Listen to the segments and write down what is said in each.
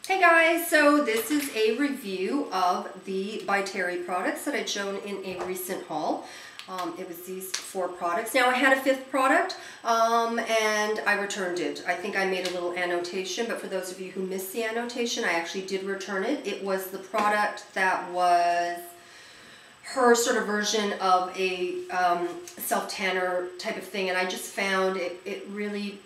Hey guys, so this is a review of the ByTERRY products that I'd shown in a recent haul. It was these 4 products. Now I had a 5th product and I returned it. I think I made a little annotation, but for those of you who missed the annotation, I actually did return it. It was the product that was her sort of version of a self-tanner type of thing, and I just found it really,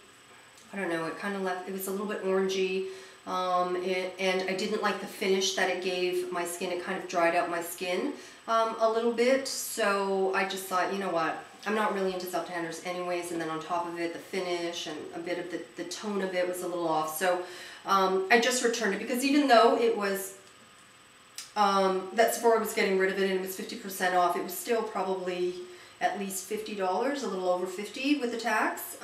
I don't know, it kind of left, it was a little bit orangey. And I didn't like the finish that it gave my skin. It kind of dried out my skin a little bit, so I just thought, you know what, I'm not really into self-tanners anyways, and then on top of it, the finish and a bit of the tone of it was a little off, so I just returned it, because even though it was, that Sephora was getting rid of it and it was 50% off, it was still probably at least $50, a little over $50 with the tax.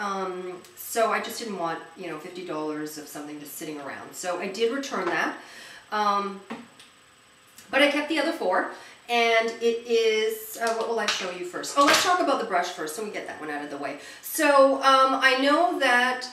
So I just didn't want, you know, $50 of something just sitting around. So I did return that. But I kept the other 4, and it is, what will I show you first? Oh, let's talk about the brush first, so we get that one out of the way. So I know that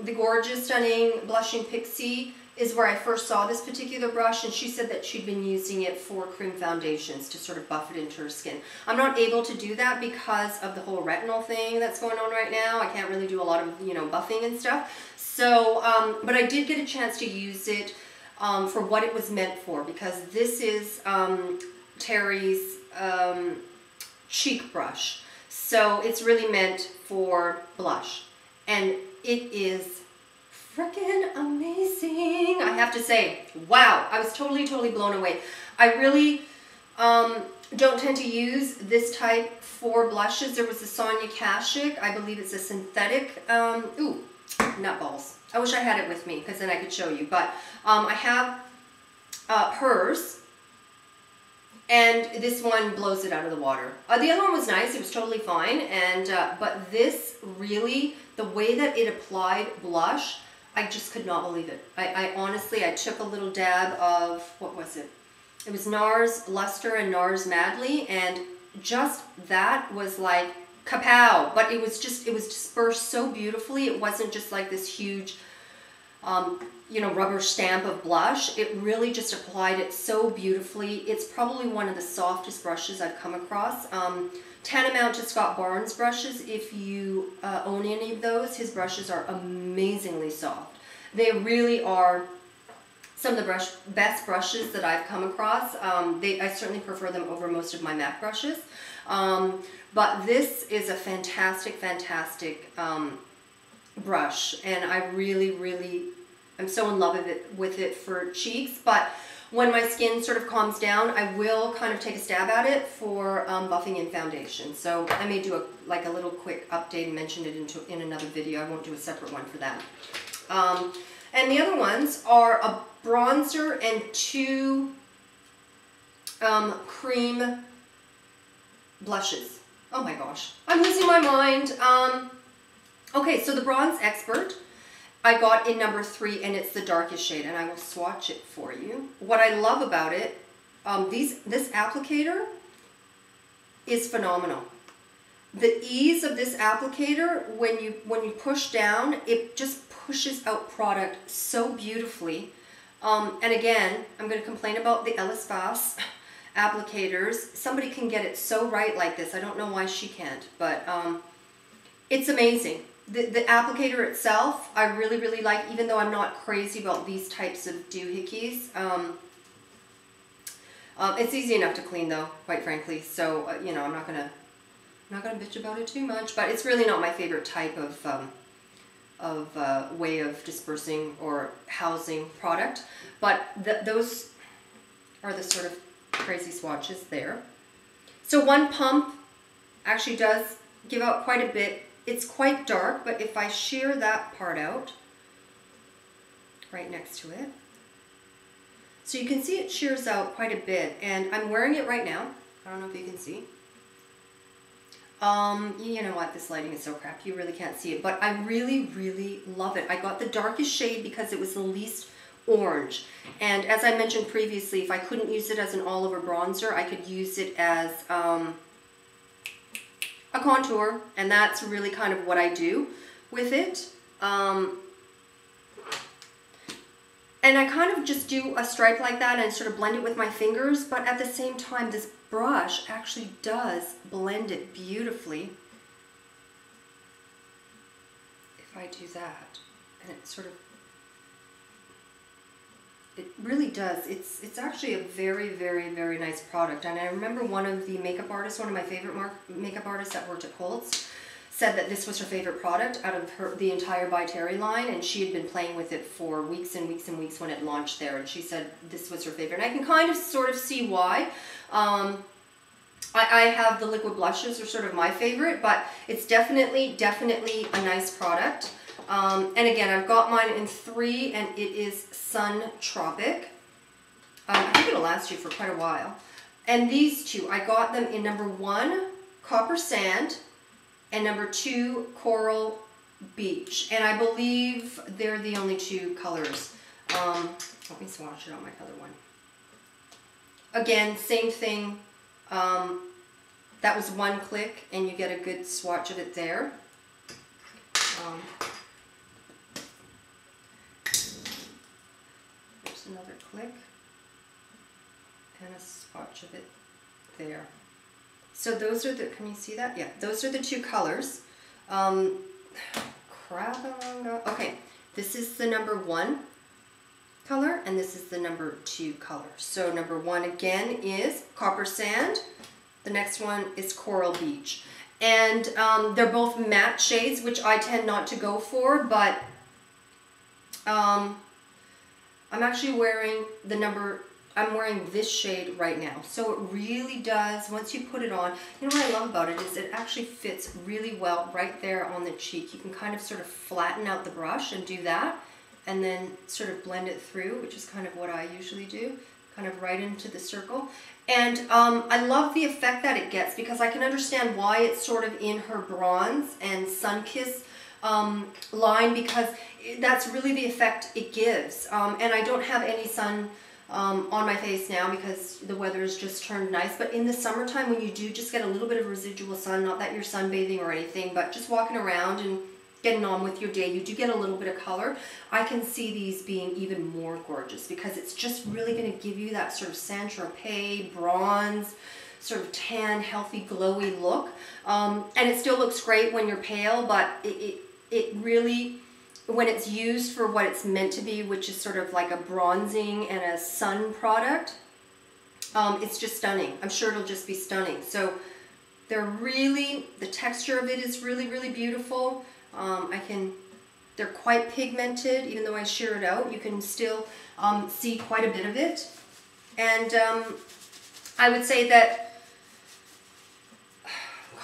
the Gorgeous Stunning Blushing Pixie is where I first saw this particular brush, and she said that she'd been using it for cream foundations to sort of buff it into her skin. I'm not able to do that because of the whole retinol thing that's going on right now. I can't really do a lot of, you know, buffing and stuff. So, but I did get a chance to use it for what it was meant for, because this is Terry's cheek brush. So it's really meant for blush, and it is freaking amazing. I have to say, wow, I was totally blown away. I really don't tend to use this type for blushes. There was a Sonia Kashuk, I believe it's a synthetic, ooh, nut balls. I wish I had it with me, because then I could show you, but I have hers, and this one blows it out of the water. The other one was nice, it was totally fine, and but this really, the way that it applied blush, I just could not believe it. I honestly, I took a little dab of, what was it? It was NARS Luster and NARS Madly, and just that was like kapow. But it was dispersed so beautifully. It wasn't just like this huge, you know, rubber stamp of blush. It really just applied it so beautifully. It's probably one of the softest brushes I've come across. Tantamount to Scott Barnes brushes. If you own any of those, his brushes are amazingly soft. They really are some of the best brushes that I've come across. I certainly prefer them over most of my MAC brushes. But this is a fantastic brush, and I really, I'm so in love with it for cheeks. But when my skin sort of calms down, I will kind of take a stab at it for buffing and foundation. So I may do a little quick update and mention it in another video. I won't do a separate one for that. And the other ones are a bronzer and 2 cream blushes. Oh my gosh, I'm losing my mind. Okay, so the Bronze Expert I got in number 3, and it's the darkest shade, and I will swatch it for you. What I love about it, this applicator is phenomenal. The ease of this applicator, when you push down, it just pushes out product so beautifully. And again, I'm going to complain about the Ellis Fass applicators. Somebody can get it so right like this. I don't know why she can't, but it's amazing. The applicator itself, I really like, even though I'm not crazy about these types of doohickeys. It's easy enough to clean though, quite frankly. So, you know, I'm not gonna bitch about it too much, but it's really not my favorite type of way of dispersing or housing product. But those are the sort of crazy swatches there. So one pump actually does give out quite a bit. It's quite dark, but if I shear that part out, right next to it, so you can see it shears out quite a bit, and I'm wearing it right now. I don't know if you can see. You know what, this lighting is so crap, you really can't see it, but I really love it. I got the darkest shade because it was the least orange, and as I mentioned previously, if I couldn't use it as an all-over bronzer, I could use it as a contour, and that's really kind of what I do with it. And I kind of just do a stripe like that and sort of blend it with my fingers, but at the same time, this brush actually does blend it beautifully. If I do that, and it sort of, it really does. It's actually a very, very, very nice product. And I remember one of the makeup artists, one of my favorite makeup artists that worked at Holtz, said that this was her favorite product out of the entire ByTERRY line, and she had been playing with it for weeks and weeks and weeks when it launched there, and she said this was her favorite. And I can kind of sort of see why. I have the liquid blushes are sort of my favorite, but it's definitely a nice product. And again, I've got mine in 3, and it is Sun Tropic. I think it'll last you for quite a while. And these two, I got them in number 1, Copper Sand, and number 2, Coral Beach. And I believe they're the only 2 colors. Let me swatch it on my other one. Again, same thing. That was 1 click, and you get a good swatch of it there. There's another click, and a swatch of it there. So those are the, can you see that? Yeah, those are the 2 colors. Okay, this is the number 1 color, and this is the number 2 color. So number 1 again is Copper Sand. The next one is Coral Beach. And they're both matte shades, which I tend not to go for, but I'm actually wearing I'm wearing this shade right now. So it really does, once you put it on, you know what I love about it is it actually fits really well right there on the cheek. You can kind of sort of flatten out the brush and do that, and then sort of blend it through, which is kind of what I usually do, kind of right into the circle. And I love the effect that it gets, because I can understand why it's sort of in her Bronze and Sunkiss line, because that's really the effect it gives. And I don't have any sun on my face now because the weather has just turned nice, but in the summertime when you do just get a little bit of residual sun, not that you're sunbathing or anything, but just walking around and getting on with your day, you do get a little bit of color. I can see these being even more gorgeous because it's just really going to give you that sort of Saint-Tropez, bronze, sort of tan, healthy, glowy look. And it still looks great when you're pale, but it really, when it's used for what it's meant to be, which is sort of like a bronzing and a sun product, it's just stunning. I'm sure it'll just be stunning. So they're really, the texture of it is really, really beautiful. They're quite pigmented, even though I shear it out, you can still see quite a bit of it. And I would say that,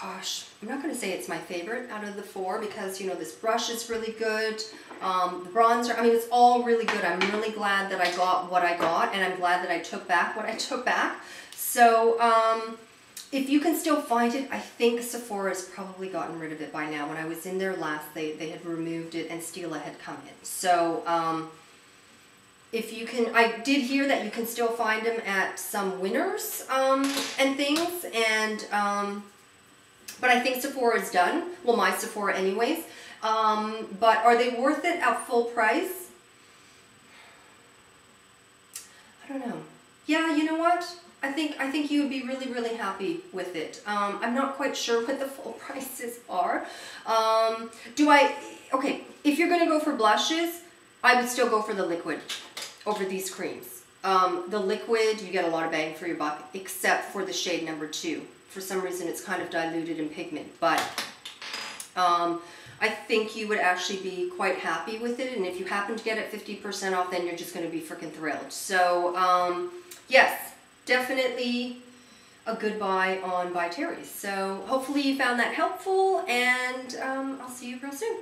gosh, I'm not going to say it's my favorite out of the 4 because, you know, this brush is really good. The bronzer, I mean, it's all really good. I'm really glad that I got what I got, and I'm glad that I took back what I took back. So, if you can still find it, I think Sephora has probably gotten rid of it by now. When I was in there last, they had removed it and Stila had come in. So if you can, I did hear that you can still find them at some Winners and things. And but I think Sephora is done. Well, my Sephora anyways. But are they worth it at full price? I don't know. Yeah, you know what? I think you would be really, really happy with it. I'm not quite sure what the full prices are. Okay, if you're gonna go for blushes, I would still go for the liquid over these creams. The liquid, you get a lot of bang for your buck, except for the shade number 2. For some reason, it's kind of diluted in pigment, but I think you would actually be quite happy with it. And if you happen to get it 50% off, then you're just gonna be freaking thrilled. So, yes. Definitely a good buy on ByTERRY. So hopefully you found that helpful, and I'll see you real soon.